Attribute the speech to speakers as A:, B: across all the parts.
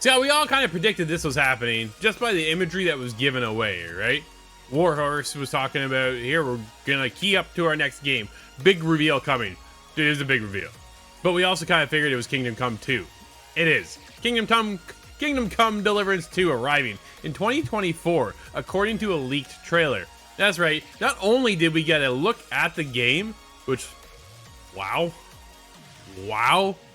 A: So we all kind of predicted this was happening just by the imagery that was given away, right? Warhorse was talking about, here, we're gonna key up to our next game. Big reveal coming. Dude, it is a big reveal. But we also kind of figured it was Kingdom Come 2. It is. Kingdom Come Deliverance 2 arriving in 2024, according to a leaked trailer. That's right. Not only did we get a look at the game, which, wow,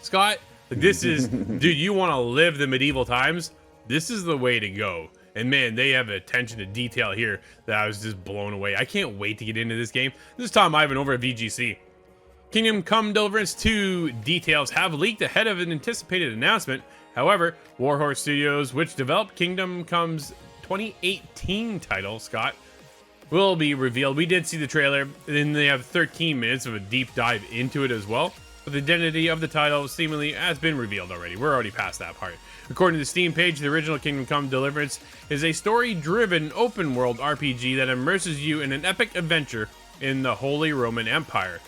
A: Scott, this is, dude, you want to live the medieval times? This is the way to go. And man, they have attention to detail here that I was just blown away. I can't wait to get into this game. This is Tom Ivan over at VGC. Kingdom Come Deliverance 2 details have leaked ahead of an anticipated announcement. However, Warhorse Studios, which developed Kingdom Come's 2018 title, Scott, will be revealed. We did see the trailer, and then they have 13 minutes of a deep dive into it as well. But the identity of the title seemingly has been revealed already. We're already past that part. According to the Steam page, the original Kingdom Come Deliverance is a story-driven open-world RPG that immerses you in an epic adventure in the Holy Roman Empire.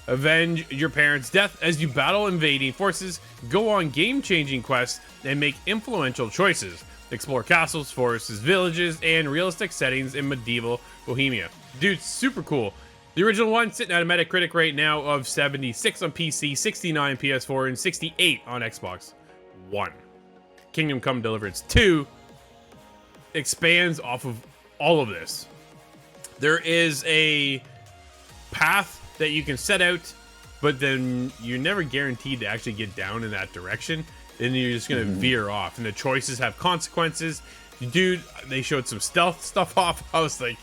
A: Avenge your parents' death as you battle invading forces, go on game-changing quests, and make influential choices. Explore castles, forests, villages, and realistic settings in medieval Bohemia. Dude, super cool. The original one sitting at a Metacritic right now of 76 on PC, 69 on PS4, and 68 on Xbox One. Kingdom Come Deliverance 2 expands off of all of this. There is a path that you can set out, but then you're never guaranteed to actually get down in that direction. Then you're just going to veer off, and the choices have consequences. Dude, they showed some stealth stuff off. I was like,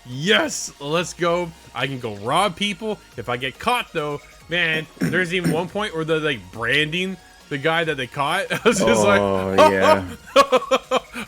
A: yes, let's go. I can go rob people. If I get caught, though, man, there's even one point where they're like branding the guy that they caught. I was just
B: yeah.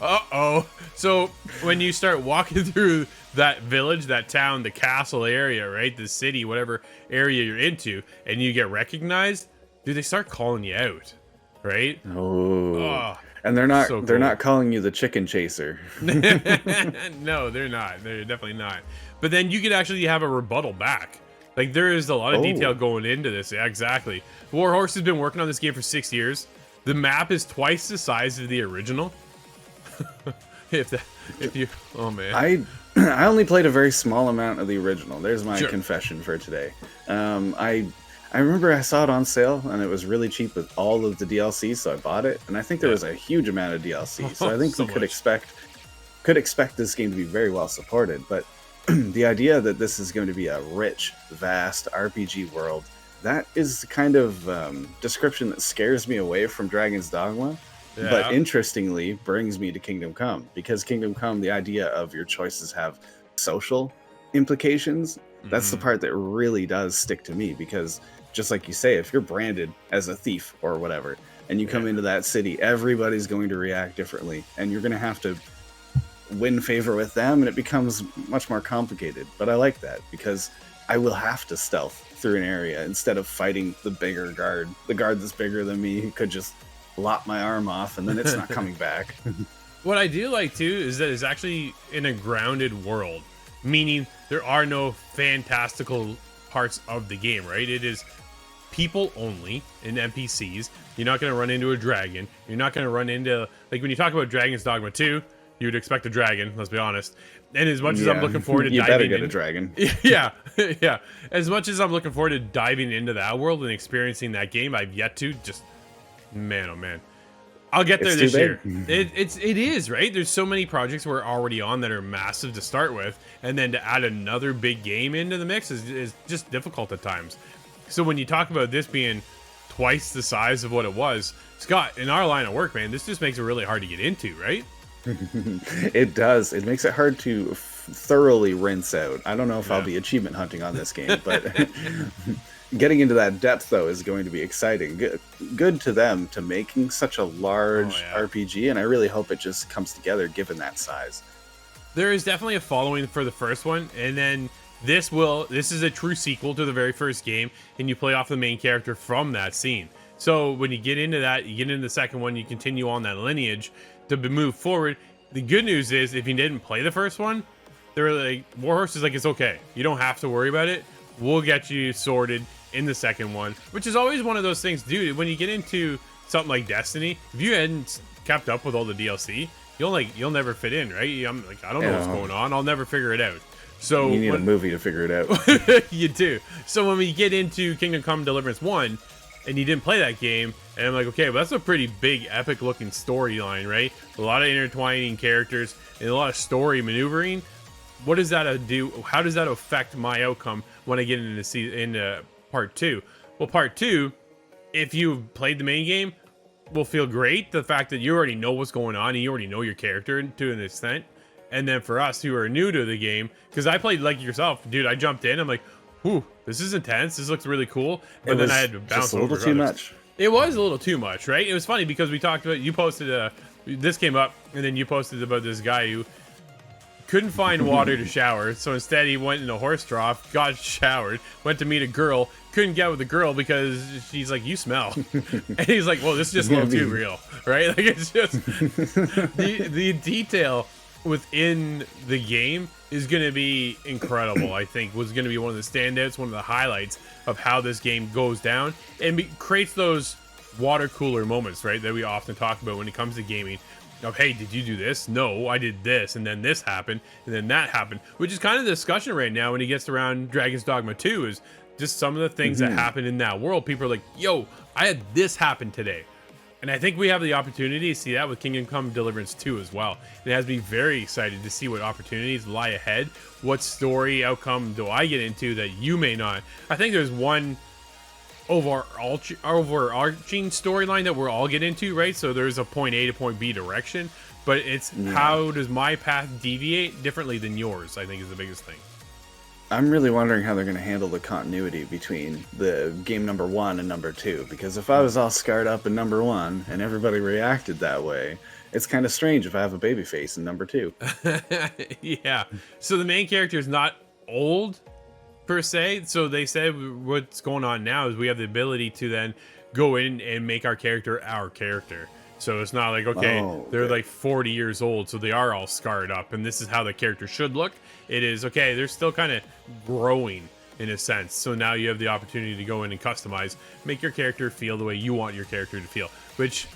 A: uh-oh. So when you start walking through that village, that town, the castle area, right, the city, whatever area you're into, and you get recognized, dude, they start calling you out, right?
B: Oh. And they're not
A: so
B: they're
A: cool.
B: not calling you the chicken chaser.
A: No, they're not. They're definitely not. But then you could actually have a rebuttal back. Like, there is a lot of detail going into this. Yeah, exactly. Warhorse has been working on this game for 6 years. The map is twice the size of the original. Oh man.
B: I only played a very small amount of the original. There's my confession for today. I remember I saw it on sale and it was really cheap with all of the DLC, so I bought it. And I think there was a huge amount of DLC, so I think we could expect this game to be very well supported. But the idea that this is going to be a rich, vast RPG world, that is the kind of description that scares me away from Dragon's Dogma. Yeah. But interestingly, brings me to Kingdom Come, because Kingdom Come, the idea of your choices have social implications. That's the part that really does stick to me, because just like you say, if you're branded as a thief or whatever, and you come into that city, everybody's going to react differently, and you're going to have to win favor with them, and it becomes much more complicated. But I like that, because I will have to stealth through an area instead of fighting the bigger guard. The guard that's bigger than me, who could just lop my arm off and then it's not coming back.
A: What I do like too is that it's actually in a grounded world, meaning there are no fantastical parts of the game, right? It is people only and NPCs. You're not going to run into a dragon. You're not going to run into, like, when you talk about Dragon's Dogma 2, you would expect a dragon, let's be honest. And as much as I'm looking forward to
B: you
A: diving
B: better get a dragon.
A: Yeah. As much as I'm looking forward to diving into that world and experiencing that game, I've yet to. Just, man, oh man. I'll get there this year. It is, right? There's so many projects we're already on that are massive to start with, and then to add another big game into the mix is just difficult at times. So when you talk about this being twice the size of what it was, Scott, in our line of work, man, this just makes it really hard to get into, right?
B: It does. It makes it hard to thoroughly rinse out. I don't know if I'll be achievement hunting on this game, but getting into that depth, though, is going to be exciting. Good to them to making such a large RPG, and I really hope it just comes together given that size.
A: There is definitely a following for the first one, and then this is a true sequel to the very first game, and you play off the main character from that scene. So when you get into that, you get into the second one, you continue on that lineage to move forward. The good news is, if you didn't play the first one, they're like, Warhorse is like, it's okay. You don't have to worry about it. We'll get you sorted in the second one, which is always one of those things, dude. When you get into something like Destiny, if you hadn't kept up with all the DLC, you'll never fit in, right? I'm like, I don't know what's going on. I'll never figure it out. So
B: you need a movie to figure it out.
A: You do. So when we get into Kingdom Come Deliverance 1, and you didn't play that game, and I'm like, okay, well, that's a pretty big, epic looking storyline, right? A lot of intertwining characters and a lot of story maneuvering. What does that do? How does that affect my outcome when I get into part 2? Well, part 2, if you've played the main game, will feel great. The fact that you already know what's going on and you already know your character to an extent. And then for us who are new to the game, because I played like yourself, dude, I jumped in. I'm like, whew, this is intense. This looks really cool. But then I had to bounce over.
B: A little too much.
A: It was a little too much, right? It was funny because we talked about, you posted this came up, and then you posted about this guy who couldn't find water to shower, so instead he went in a horse trough, got showered, went to meet a girl, couldn't get with the girl because she's like, you smell. And he's like, well, this is just a little too real, right? Like, it's just the detail within the game is going to be incredible. I think was going to be one of the standouts, one of the highlights of how this game goes down, and creates those water cooler moments, right, that we often talk about when it comes to gaming. Of, hey, did you do this? No, I did this, and then this happened, and then that happened, which is kind of the discussion right now when it gets around Dragon's Dogma 2, is just some of the things that happen in that world. People are like, yo, I had this happen today. And I think we have the opportunity to see that with Kingdom Come Deliverance 2 as well. It has me very excited to see what opportunities lie ahead. What story outcome do I get into that you may not? I think there's one overarching storyline that we're all get into, right? So there's a point A to point B direction, but it's how does my path deviate differently than yours, I think, is the biggest thing.
B: I'm really wondering how they're going to handle the continuity between the game number 1 and number 2, because if I was all scarred up in number 1 and everybody reacted that way, it's kind of strange if I have a baby face in number 2.
A: Yeah. So the main character is not old per se, so they said what's going on now is we have the ability to then go in and make our character. So it's not like, okay, they're like 40 years old, so they are all scarred up, and this is how the character should look. It is, okay, they're still kind of growing in a sense. So now you have the opportunity to go in and customize, make your character feel the way you want your character to feel, which,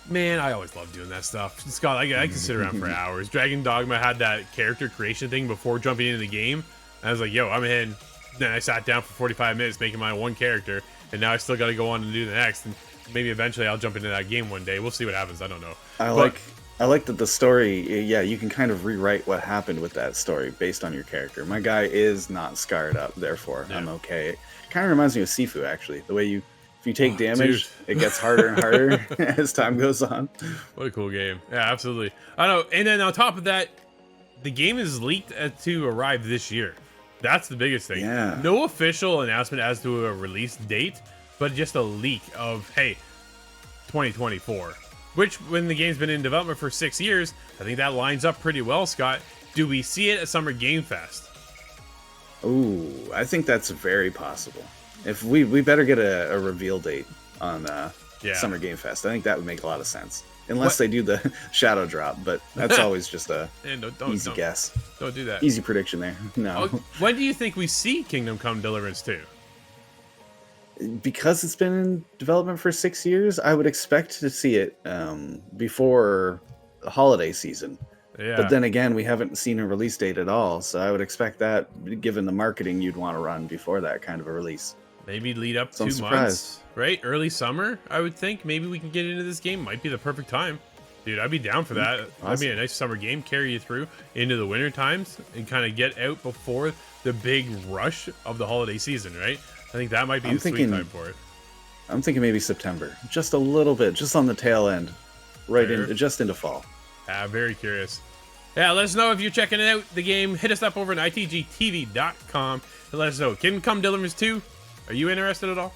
A: man, I always love doing that stuff. Scott, I can sit around for hours. Dragon Dogma had that character creation thing before jumping into the game. I was like, yo, I'm in. Then I sat down for 45 minutes making my one character, and now I still got to go on and do the next. And maybe eventually I'll jump into that game one day. We'll see what happens. I don't know.
B: I like that the story, yeah, you can kind of rewrite what happened with that story based on your character. My guy is not scarred up, therefore I'm okay. It kind of reminds me of Sifu, actually. The way if you take damage, it gets harder and harder as time goes on.
A: What a cool game. Yeah, absolutely. I know. And then on top of that, the game is leaked to arrive this year. That's the biggest thing.
B: Yeah.
A: No official announcement as to a release date, but just a leak of, hey, 2024. Which, when the game's been in development for 6 years, I think that lines up pretty well, Scott. Do we see it at Summer Game Fest?
B: Ooh, I think that's very possible. If we better get a reveal date on Summer Game Fest. I think that would make a lot of sense. Unless they do the shadow drop, but that's always just a easy guess.
A: Don't do that.
B: Easy prediction there. No.
A: When do you think we see Kingdom Come Deliverance 2?
B: Because it's been in development for 6 years, I would expect to see it before the holiday season. Yeah. But then again, we haven't seen a release date at all, so I would expect that, given the marketing you'd want to run before that kind of a release.
A: Maybe lead up 2 months, right? Early summer, I would think. Maybe we can get into this game. Might be the perfect time. Dude, I'd be down for that. Awesome. That'd be a nice summer game, carry you through into the winter times and kind of get out before the big rush of the holiday season, right? I think that might be the sweet time for it.
B: I'm thinking maybe September. Just a little bit, just on the tail end. Just into fall.
A: Very curious. Yeah, let us know if you're checking out the game. Hit us up over at ITGTV.com and let us know. Kingdom Come Deliverance 2, are you interested at all?